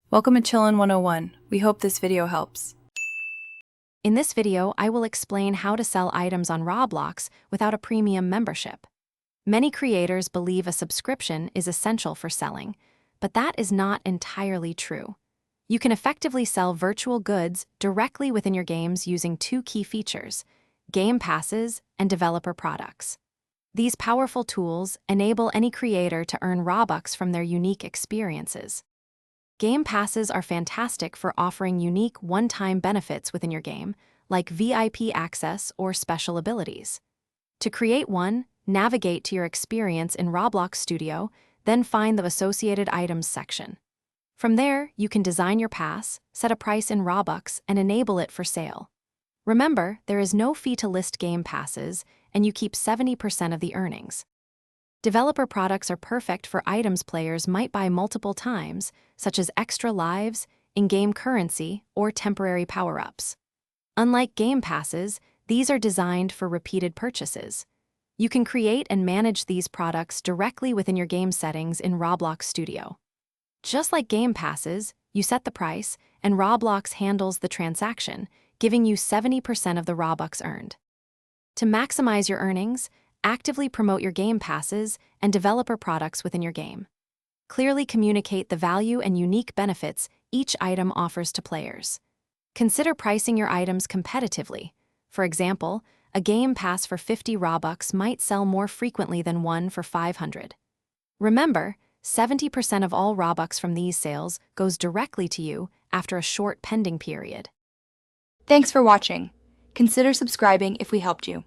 Welcome to Chillin' 101. We hope this video helps. In this video, I will explain how to sell items on Roblox without a premium membership. Many creators believe a subscription is essential for selling, but that is not entirely true. You can effectively sell virtual goods directly within your games using two key features: game passes and developer products. These powerful tools enable any creator to earn Robux from their unique experiences. Game passes are fantastic for offering unique one-time benefits within your game, like VIP access or special abilities. To create one, navigate to your experience in Roblox Studio, then find the associated items section. From there, you can design your pass, set a price in Robux, and enable it for sale. Remember, there is no fee to list game passes, and you keep 70% of the earnings. Developer products are perfect for items players might buy multiple times, such as extra lives, in-game currency, or temporary power-ups. Unlike game passes, these are designed for repeated purchases. You can create and manage these products directly within your game settings in Roblox Studio. Just like game passes, you set the price, and Roblox handles the transaction, giving you 70% of the Robux earned. To maximize your earnings, actively promote your game passes and developer products within your game. Clearly communicate the value and unique benefits each item offers to players. Consider pricing your items competitively. For example, a game pass for 50 Robux might sell more frequently than one for 500. Remember, 70% of all Robux from these sales goes directly to you after a short pending period. Thanks for watching. Consider subscribing if we helped you.